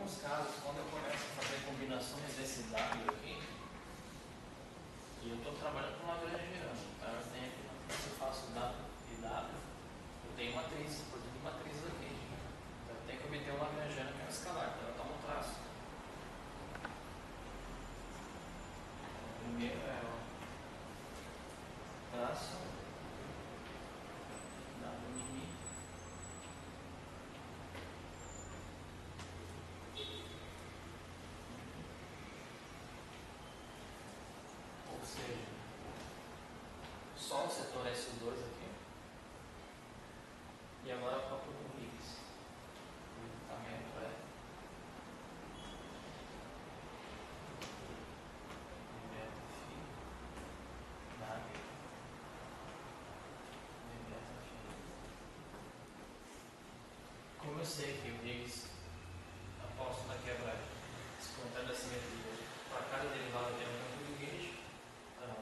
alguns casos, quando eu começo a fazer combinações desse W aqui, e eu estou trabalhando com uma Lagrangiana, tá? Eu tenho aqui, se eu faço W e W, eu tenho matriz, portanto de matrizes aqui. Então eu tenho que obter uma Lagrangiana que é um escalar, então eu tomo um traço. O primeiro é o traço W mini. Ou seja, só o setor S2 aqui. E agora eu coloco o Higgs. O endereçamento é beta φ W beta φ. Como eu sei que o Higgs, aposto na quebra exponencial da simetria, para cada derivada tem um campo de gauge. Então,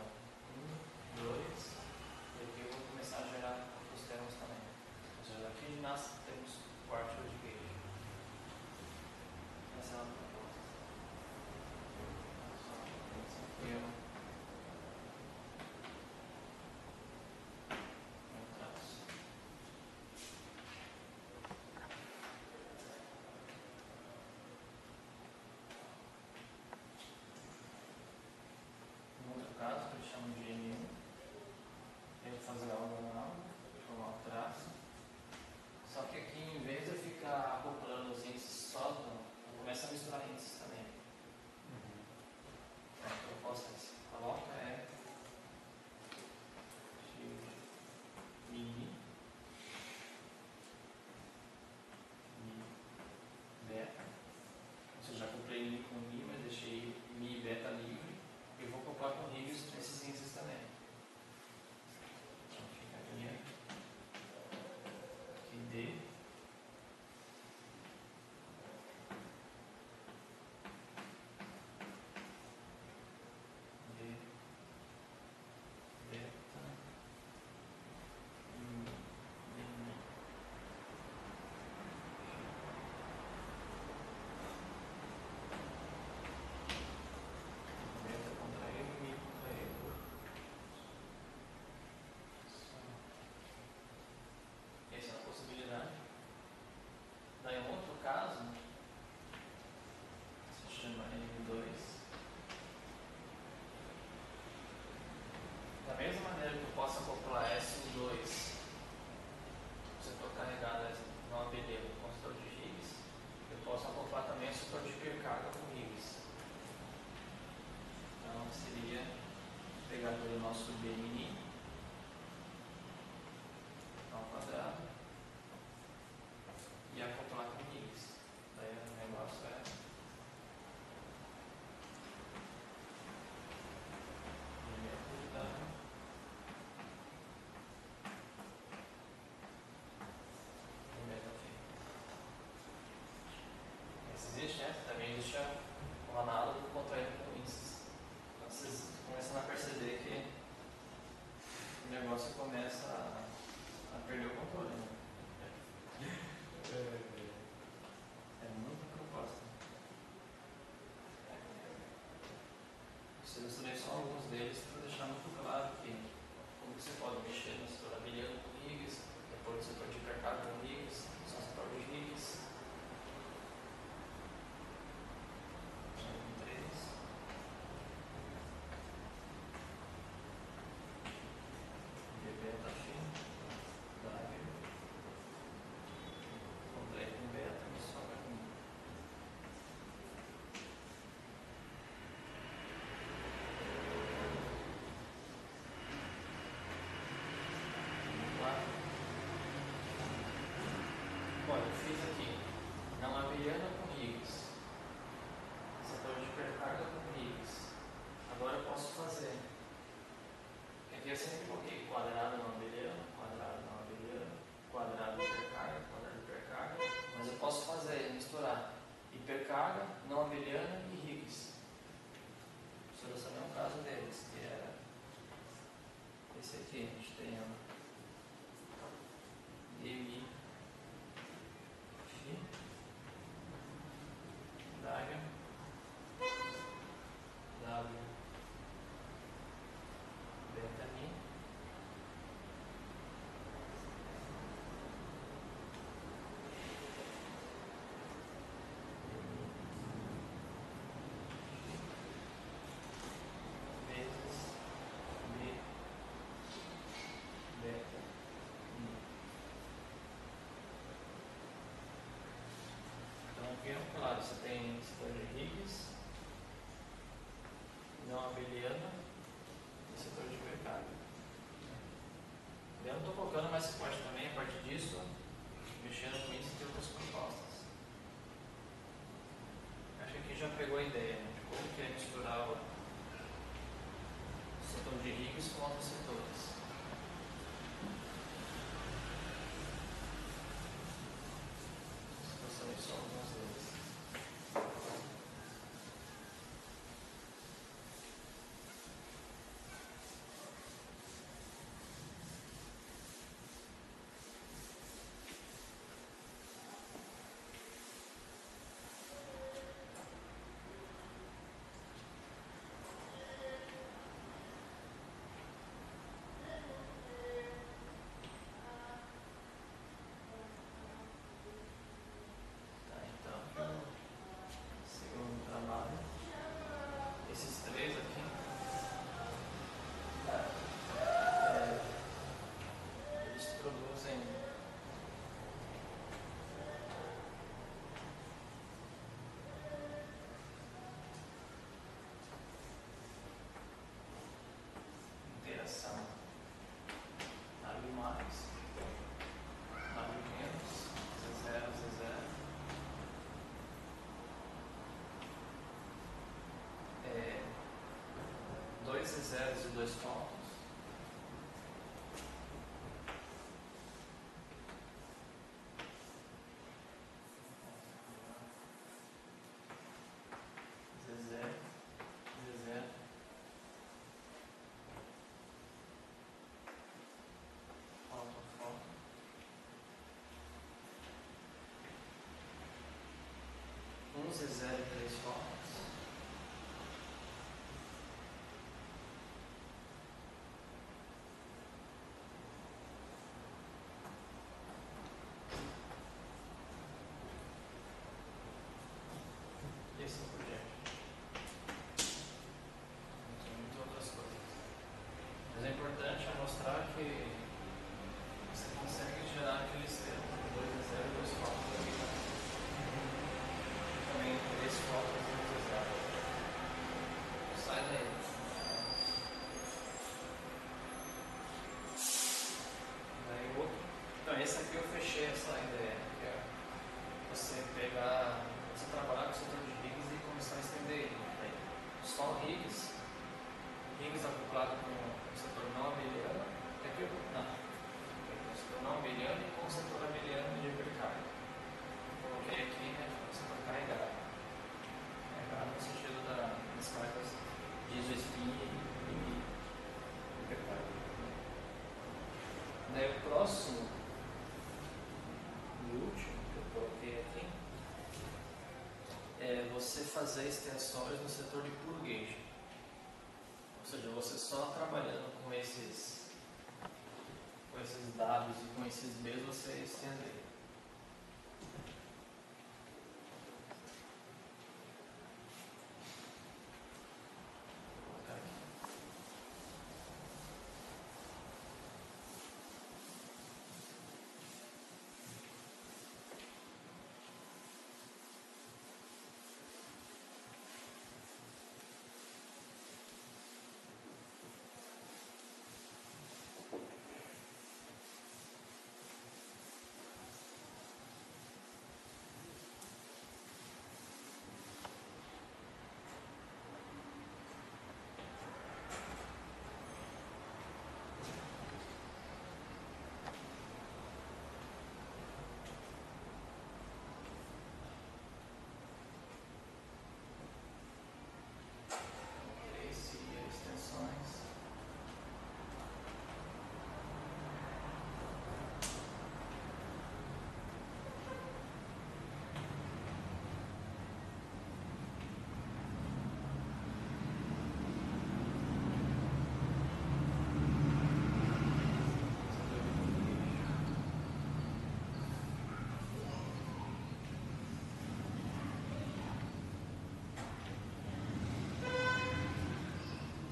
1, 2, e aqui eu vou começar a gerar os termos também. Ou seja, aqui nasce temos quarto de gauge. Essa é uma proposta. Aqui é um traço. Um outro caso que eu chamo de M1, eu vou fazer algo manual, formar um traço. Só que aqui, em vez de eu ficar acoplando os índices só, eu começo a misturar índices também. Então, a proposta é essa. Coloca é mini, beta. Ou seja, já acoplei mi com mi, mas deixei mi e beta livre. E vou acoplar com Higgs esses índices também. Então fica aqui D. Beta mini. Beta contra ele, mi contra ele. Essa é uma possibilidade. Daí um outro caso se chama M2. Da mesma maneira que eu posso acoplar S2, se eu estou carregado não abelheiro com o setor de Higgs, eu posso acoplar também o setor de hipercarga com Higgs. Então seria pegar pelo nosso B mini ao quadrado e acoplar com Higgs. Daí o negócio é existe, né? Também existe um análogo contra ele com índices. Então vocês começam a perceber que o negócio começa a perder o controle, né? É muita proposta. Eu selecionei só alguns deles para deixar muito claro que como você pode mexer no setor abeliano com Higgs, depois no setor de hipercarga com Higgs, só setor de Higgs. Beta φ W comprei com beta, me sobra com bom, eu fiz aqui não abeliana com Higgs, setor de hipercarga com Higgs. Agora eu posso fazer. Aqui eu sempre coloquei quadrado não abeliano, quadrado não abeliano, quadrado hipercarga, mas eu posso fazer, misturar hipercarga, não abeliana e Higgs. Selecionei um caso deles, que era esse aqui. A gente tem dmi φ mas você pode também, a partir disso, mexendo com isso e ter outras propostas. Acho que aqui já pegou a ideia, né, de como que é misturar o setor de Higgs com outros setores. Situações só alguns deles. Zeros e 2 pontos. Z0, Z0. Falta um foco. Z0 e 3 focos. Assim por diante. Tem muitas outras coisas. Mas o importante é mostrar que você consegue gerar aquele sistema 2 a 0 e 2 focos aqui. Também 3 focos e 2 a 0. Sai daí. Daí o outro. Então esse aqui eu fechei essa ideia, que é você pegar. Você trabalhar com o setor de Higgs e começar a estender ele. Só Higgs acoplado com o setor não abeliano, o setor não abeliano e com o setor abeliano de hipercarga. Coloquei aqui, né, o setor carregado. Carregado no sentido das marcas de isospin e hipercarga. Daí o próximo e último que eu coloquei aqui é você fazer extensões no setor de puro gauge. Ou seja, você só trabalhando com esses dados e com esses Bs você estender.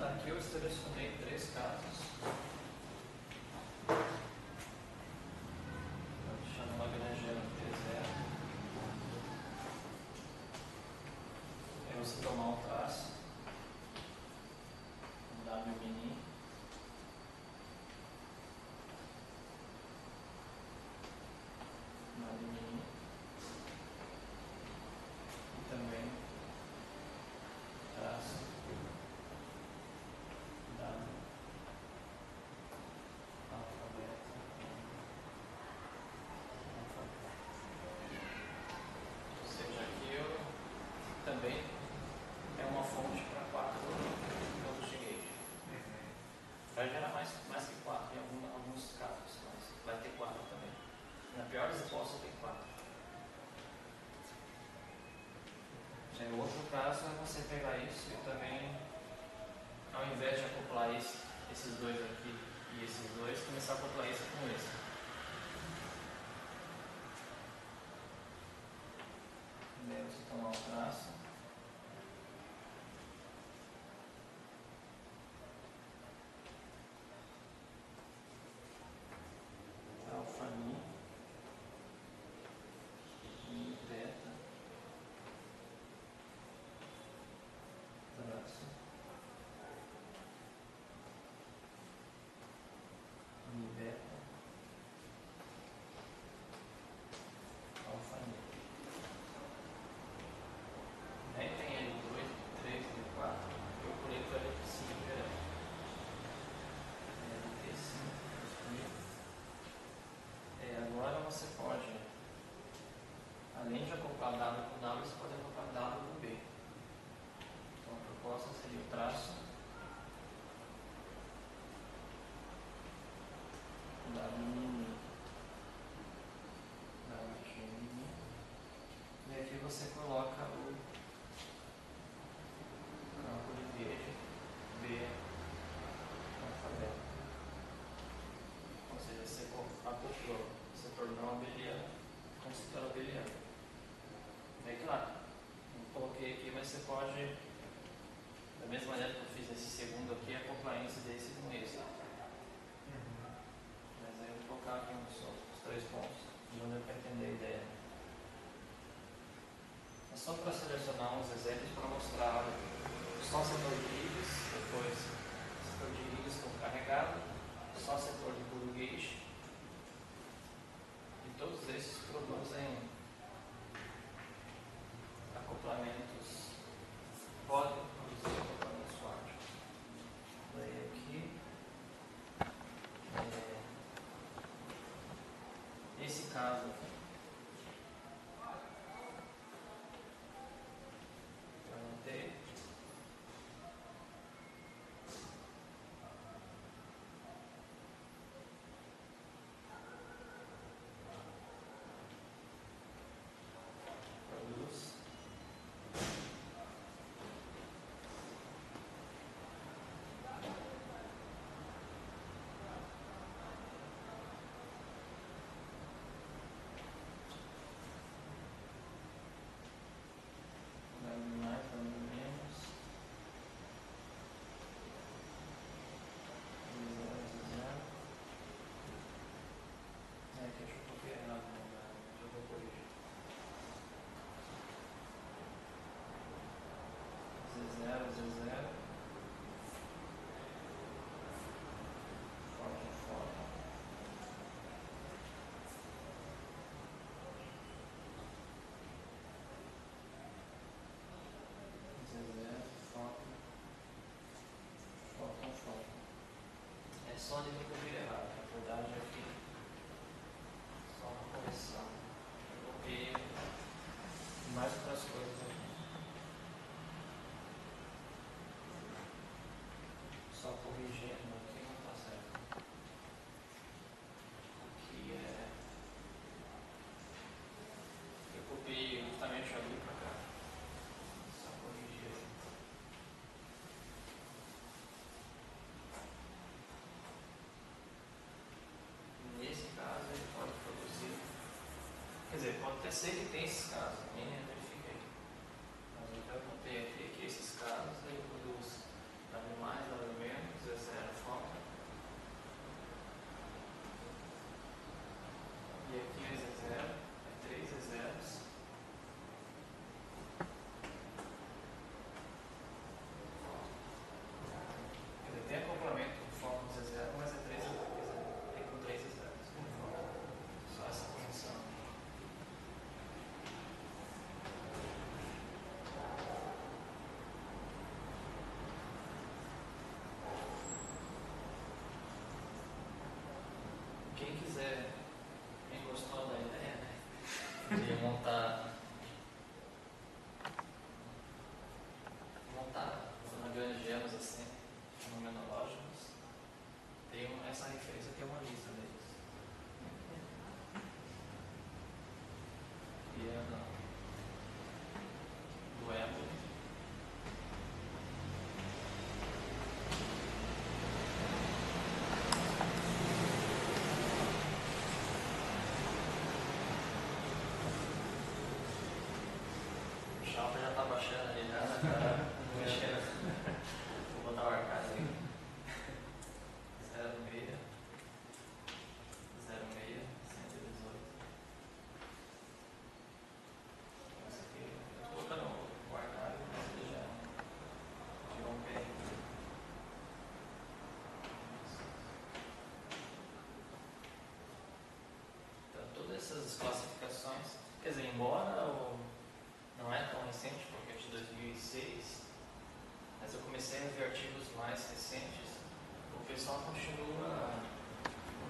Aqui eu selecionei 3 casos. Vou deixar no Lagrangiano T0. Aí você tomar um traço. W mini. traço é você pegar isso e também, ao invés de acoplar esses dois aqui e esses dois, começar a acoplar esse com esse. Daí você tomar o traço. Alfa Mi. Mi beta. Traço. Mi beta. Alfa Mi. Nem tem L2, L3, L4. Eu pulei para L5 direto. LT5. Agora você pode, além de acoplar W com W, você pode acoplar W com B. Então a proposta seria o traço W mini, W mini, e aqui você coloca o campo de verde B alfabeto. Ou seja, você acoplou, você tornou abeliano como se fosse abeliano. É claro, não coloquei aqui, mas você pode, da mesma maneira que eu fiz esse segundo aqui, acoplar esse desse com esse. Mas aí eu vou colocar aqui os 3 pontos, não deu para entender a ideia. É só para selecionar uns exemplos para mostrar só setor de rigs, depois setor de rigs com carregado, só setor de puro gauge, e todos esses produzem acoplamentos, podem produzir acoplamentos quádruplos. Daí aqui, esse caso aqui, eu anotei. Produz. Dando mais, dando menos. Zero. Aqui eu coloquei errado, eu vou corrigir. Z0, Z0. Foto, foto. Z0, foto. Foto, foto. É só de que eu vi errado. Na verdade é que só uma correção. Eu coloquei mais outras coisas aqui. Só corrigindo aqui não está certo. Aqui eu copiei justamente ali para cá. Só corrigir aí. Nesse caso ele pode produzir. Quer dizer, pode até ser que tem esses casos, nem verifiquei. Mas eu já contei aqui que esses casos ele produz W mais, W menos, Z0 falta. E aqui é Z0, é 3 Z0s. Quer dizer, tem acoplamento com falta de Z0, mas é 3 Z0, é com 3 Z0s. Só essa correção. essas classificações, quer dizer, embora não é tão recente, porque é de 2006, mas eu comecei a ver artigos mais recentes, o pessoal continua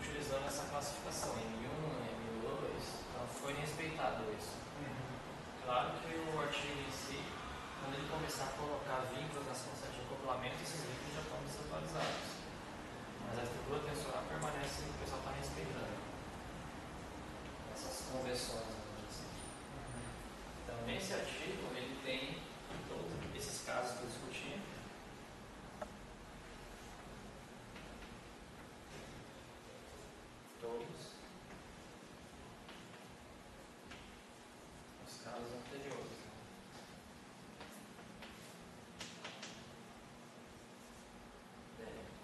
utilizando essa classificação, M1, M2, então foi respeitado isso. Claro que o artigo em si, quando ele começar a colocar vínculos nas constantes de acoplamento, esses vínculos já estão desatualizados. Mas a estrutura tensoral permanece, o pessoal está respeitando essas convenções. Então, nesse artigo, ele tem todos esses casos que eu discuti. Todos os casos anteriores.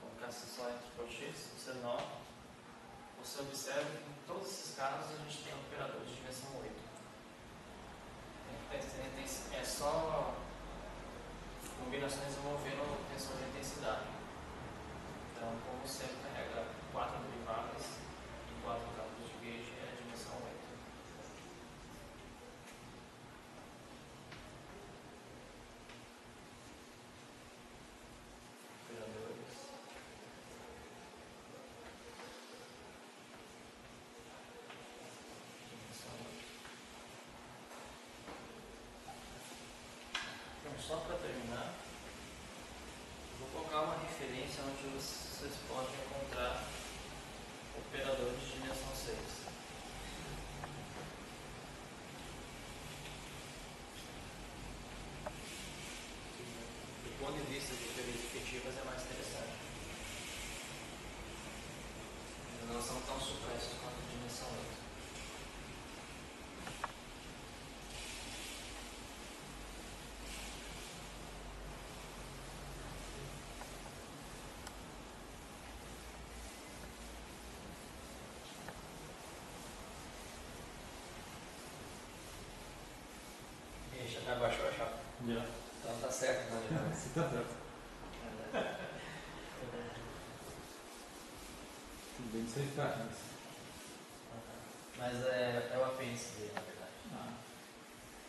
Colocar-se só entre protídeos, você nota, você observa que em todos esses casos a gente tem operador de dimensão 8. É só combinações envolvendo o tensor de intensidade. Então, como sempre, carrega 4 derivadas e 4 campos de gauge é a dimensão 8. Operadores. Dimensão 8. Então, só para terminar, vou colocar uma referência onde vocês podem encontrar operadores de dimensão 6. Do ponto de vista de teorias efetivas é mais interessante. Eles não são tão supressos quanto a dimensão 8. Já baixou a chave? Já. Então tá certo, né? Você tá certo. Tudo bem, isso aí tá. Mas é o apêndice dele, na verdade. Ah.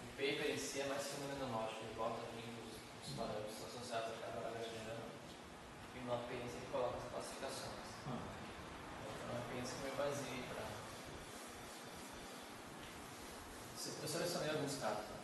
O paper em si é mais fenomenológico, ele bota os parâmetros associados a cada área gerando e no apêndice ele coloca as classificações. Então, o apêndice que me baseia para. Eu selecionei alguns casos, na verdade.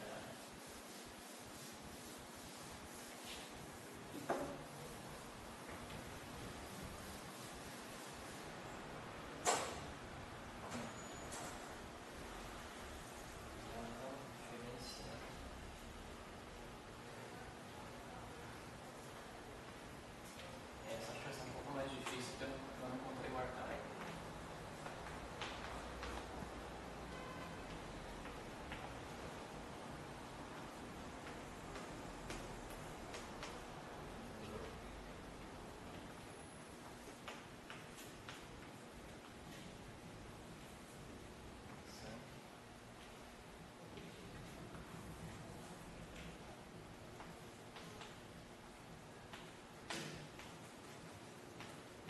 Essa acho que vai ser um pouco mais difícil porque eu não encontrei o archive.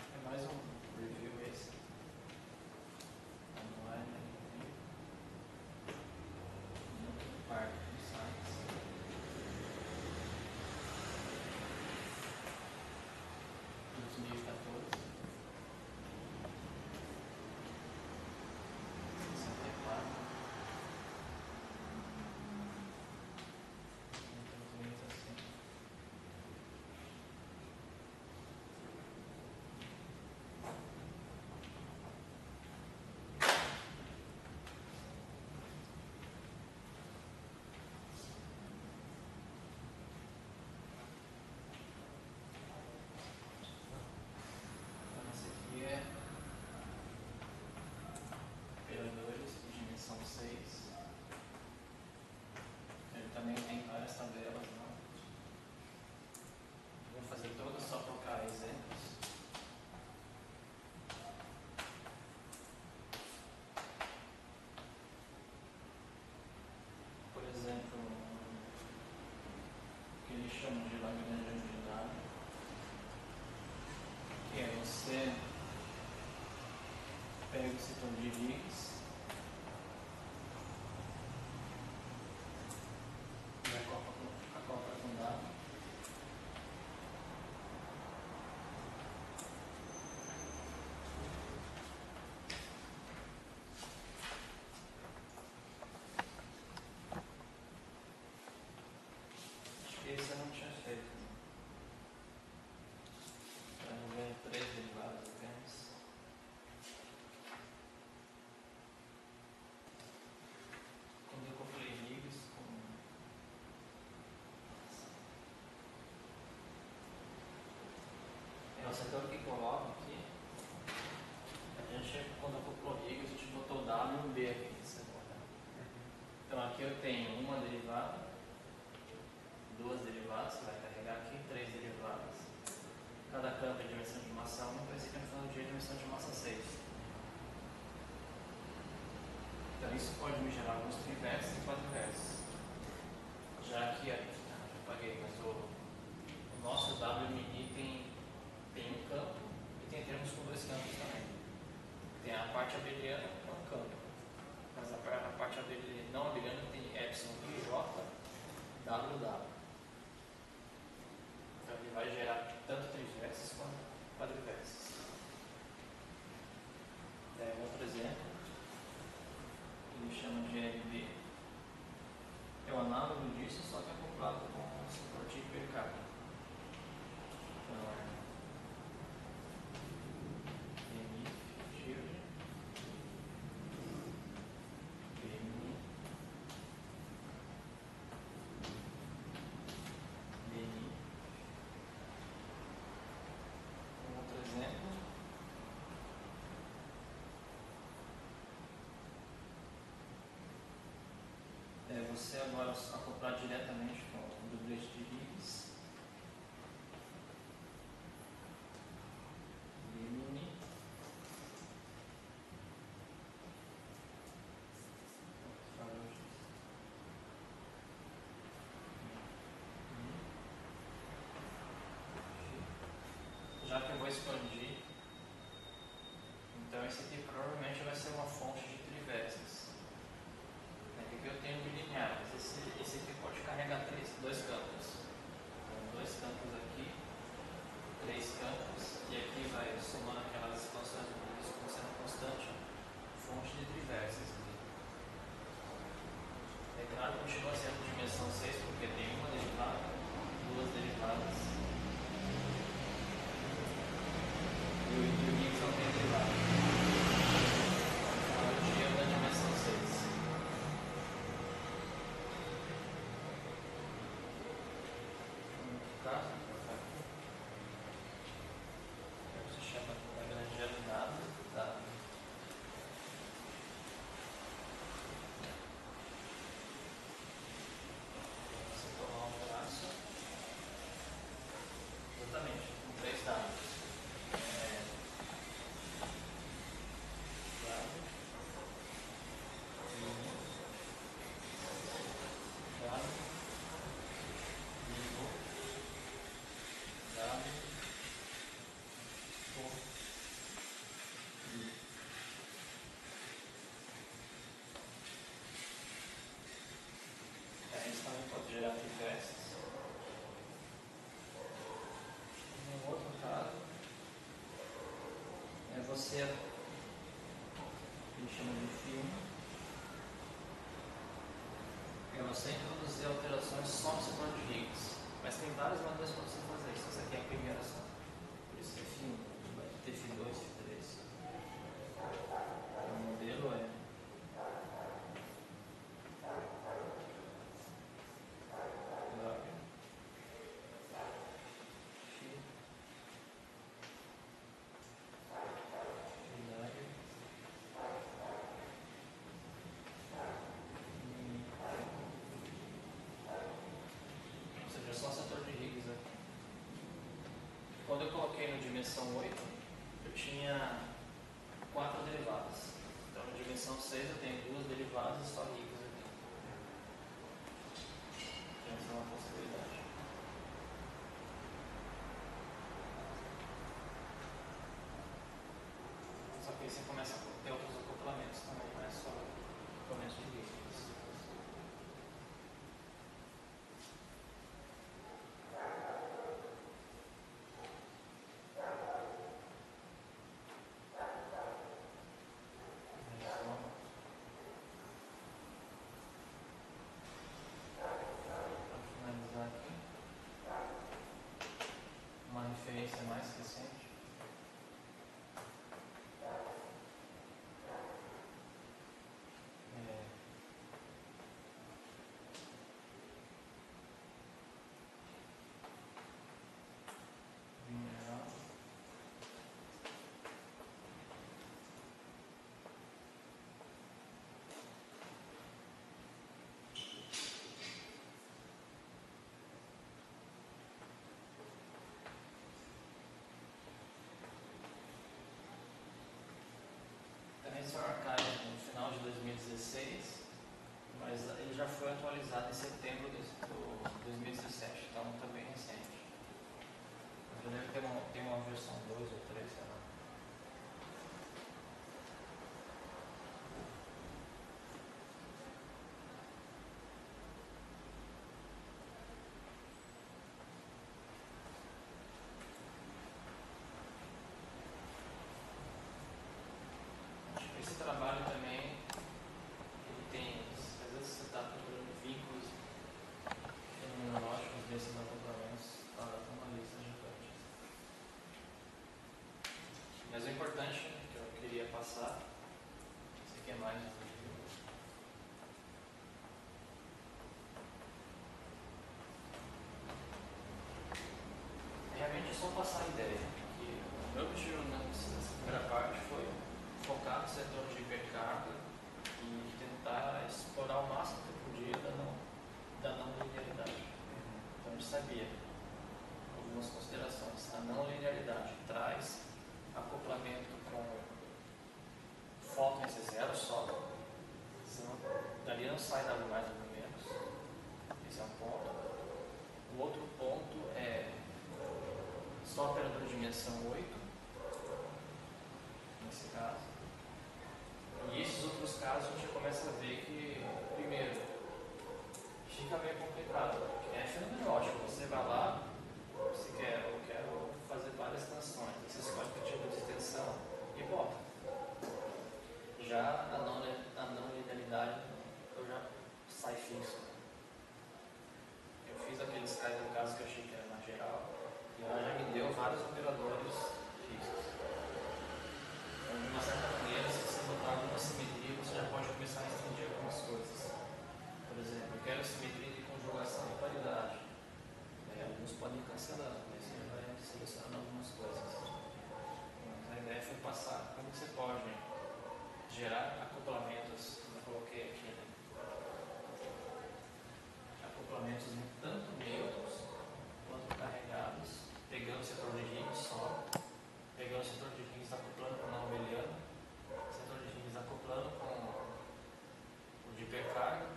É mais um review esse. Online review. Parte do site. 2014. 64. Então, esse aqui é operadores de dimensão 6. Ele também tem várias tabelas, né? Vou fazer todas só para colocar exemplos. Por exemplo, o que eles chamam de Lagrange unidade, que é você pega o setor de Higgs aqui eu tenho uma derivada, duas derivadas, que vai carregar aqui, três derivadas. Cada campo é dimensão de massa 1, então esse aqui no final do dia é dimensão de massa 6. Então isso pode me gerar alguns trivértices e quadrivértices. Já que já paguei, mas o nosso W mini tem um campo e tem termos com dois campos também. Tem a parte abeliana com um campo, mas a parte abeliana, não abeliana tem epsilon e j, w. Então ele vai gerar tanto trivértices quanto quadrivértices. Outro exemplo, ele chama de LB. É o análogo disso, só que acoplado com o suporte hipercápnico. Então é MIF, shield, BMI, BNI. Um outro exemplo. É você agora acoplar diretamente com o dublete de Higgs. BMI. Já que eu vou expandir, então esse aqui provavelmente vai ser uma fonte de trivértices. Aqui eu tenho bilineares, esse aqui pode carregar dois campos. Então, dois campos aqui, três campos, e aqui vai somando aquelas expansões do Higgs como sendo constante, fonte de trivértices. É claro que continua sendo dimensão 6, porque tem uma derivada, duas derivadas. E o Higgs não tem derivada. Então, o dia da dimensão 6. No caso, se chama Lagrangiano dado. Você tomar um braço, exatamente, com três dados. Isso também pode gerar trivértices. No outro caso, é você, ele chama de filme, é você introduzir alterações só no setor de Higgs. Mas tem várias maneiras para você fazer isso. Essa aqui é a primeira só. Por isso que é filme, vai ter F2, F3. O modelo é só setor de Higgs aqui. Quando eu coloquei no dimensão 8, eu tinha 4 derivadas. Então na dimensão 6 eu tenho 2 derivadas e só Higgs aqui. Então essa é uma possibilidade. Só que aí você começa a ter outros acoplamentos também, não é só acoplamentos de Higgs. Sensor Archive no final de 2016, mas ele já foi atualizado em setembro de 2017, então está bem recente. Eu lembro que tem uma versão 2 ou 3, sei lá. Esse trabalho também, ele tem, às vezes você está procurando vínculos fenomenológicos desses acoplamentos, está uma lista gigante. Mas o importante que eu queria passar, isso aqui é mais um vídeo. Realmente é só passar a ideia, que o meu objetivo nessa primeira parte foi focar no setor de hipercarga e tentar explorar o máximo que eu podia da não linearidade. Então a gente sabia algumas considerações. A não linearidade traz acoplamento com foco em C0 só, senão dali não sai nada mais ou menos. Esse é um ponto. O outro ponto é só operador de dimensão 8, nesse caso. E esses outros casos a gente começa a ver que, primeiro, fica meio complicado. É fenomenológico. Você vai lá, você quer, eu quero fazer várias extensões. Você escolhe que tipo de extensão e bota. Já a não linearidade, eu já sai fixo. Eu fiz aqueles casos que eu achei que era mais geral, e ela já me deu vários operadores fixos. Então, de uma certa maneira, se você botar alguma simetria, você já pode começar a estender algumas coisas. Por exemplo, eu quero simetria de conjugação e paridade. Alguns podem ir cancelando, mas você vai selecionando algumas coisas. Então, a ideia foi passar como você pode gerar acoplamentos, como eu coloquei aqui, né? Acoplamentos tanto neutros quanto carregados, pegando o setor de Higgs só, pegando o setor de Higgs acoplando com o não abeliano, setor de Higgs acoplando com o de hipercarga,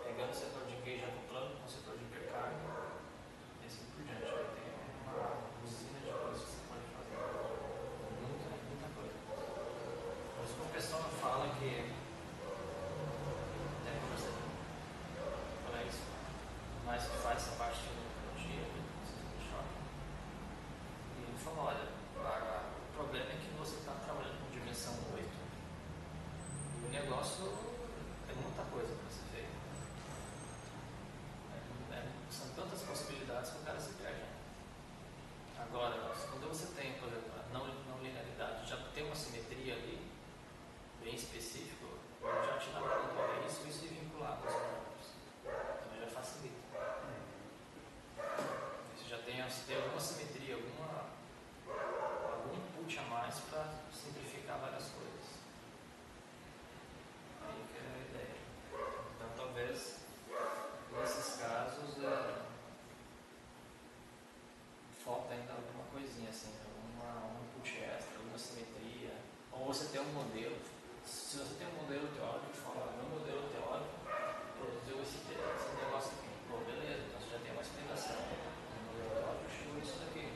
pegando o setor de gauge acoplando com o setor de hipercarga, e assim por diante. Aí tem uma usina de coisas que você pode fazer. Muita coisa. Por isso que o pessoal fala que, até conversei com isso, mas que faz essa parte de tecnologia, de choque. E ele falou, olha, o problema é que você está trabalhando com dimensão 8 e o negócio é muita coisa para ser feito. São tantas possibilidades que o cara se perde. Agora, quando você tem, por exemplo, a não linearidade, já tem uma simetria ali, bem específico, já te dá para controlar isso e vincular com os parâmetros. Então já facilita. Você já tem alguma simetria, algum input a mais para simplificar várias coisas. Aí que é a ideia. Então talvez nesses casos falta ainda alguma coisinha assim, algum input extra, alguma simetria. Ou você tem um modelo. Se você tem um modelo teórico e fala, meu modelo teórico produziu esse negócio aqui. Pô, beleza, então você já tem uma explicação. O modelo teórico chegou isso daqui.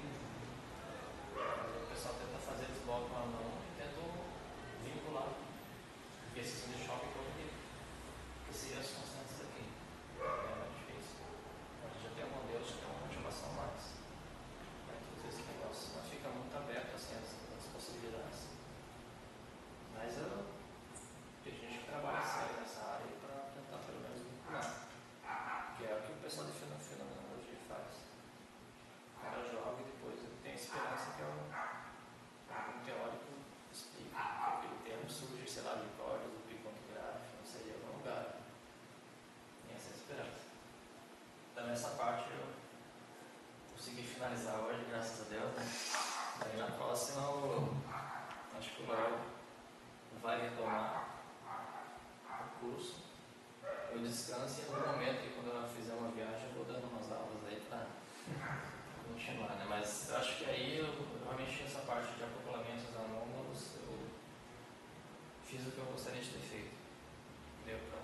O pessoal tenta fazer eles blocos à mão e tentam vincular. Porque esses de choque que seriam as constantes aqui. É mais difícil. A gente já tem um modelo, já tem uma motivação a mais. Todos esses negócios. Mas fica muito aberto assim, as possibilidades. Mas tem gente que trabalha sério nessa área para tentar pelo menos vincular. Que é o que o pessoal de fenomenologia faz. O cara joga e depois tem a esperança que algum teórico explica que aquele termo surge, sei lá, de códigos, do pico gráfico, não sei, em algum lugar. Tem essa esperança. Então essa parte eu consegui finalizar hoje, graças a Deus. Né? Aí na próxima acho que o Léo vai retomar o curso. Eu descanso em algum momento e quando eu fizer uma viagem eu vou dando umas aulas aí para continuar, né? Mas eu acho que aí eu realmente essa parte de acoplamentos anômalos eu fiz o que eu gostaria de ter feito. Deu para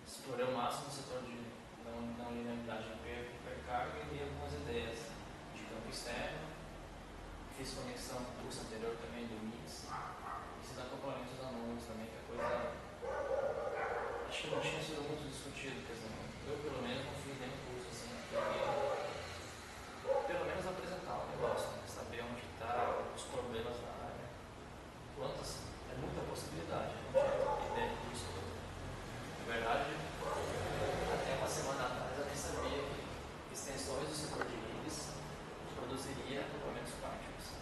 explorar o máximo o setor de não linearidade de hipercarga e li algumas ideias de campo externo. Fiz conexão com o curso anterior também do mix. Esses acoplamentos anômalos também, que a coisa acho que não tinha sido muito discutido, quer dizer, eu pelo menos não fiz nenhum curso assim, pelo menos apresentar o negócio, né? Saber onde está, os problemas da área, quantas, é muita possibilidade, não tinha ideia disso. Na verdade, até uma semana atrás eu nem sabia que extensões do setor de rigs produziria acoplamentos quânticos.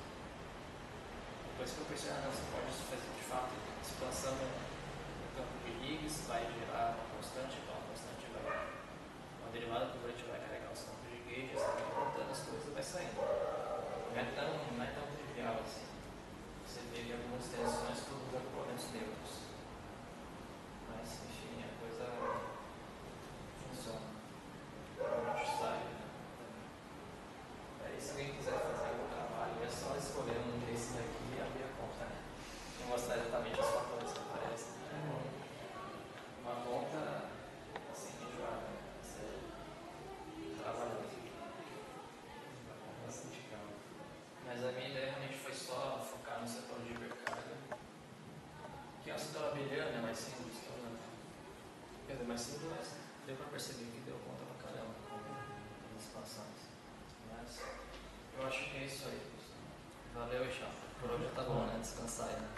Depois que eu percebi, não, você pode fazer de fato expansão no campo de rigs, vai gerar uma constante, então a constante vai, uma derivada convertente vai carregar os campos de gauge, você vai cortando as coisas e vai saindo. Não é tão trivial assim. Você vê algumas extensões com os acoplamentos neutros. Mas, enfim, a coisa funciona. Realmente sai, né? Aí, se alguém quiser fazer algum trabalho, é só escolher um desse daqui e abrir a conta, né? E mostrar exatamente os fatores que aparecem. Uma conta assim, enjoada, né? Você trabalha bastante calma. Mas a minha ideia realmente foi só focar no setor de hipercarga, que é um setor abelhano, é mais simples, quer dizer, mais simples, mas deu para perceber que deu conta pra caramba com as expansões. Mas eu acho que é isso aí. Valeu, Ixão. Por hoje tá bom, né? Descansar aí, né?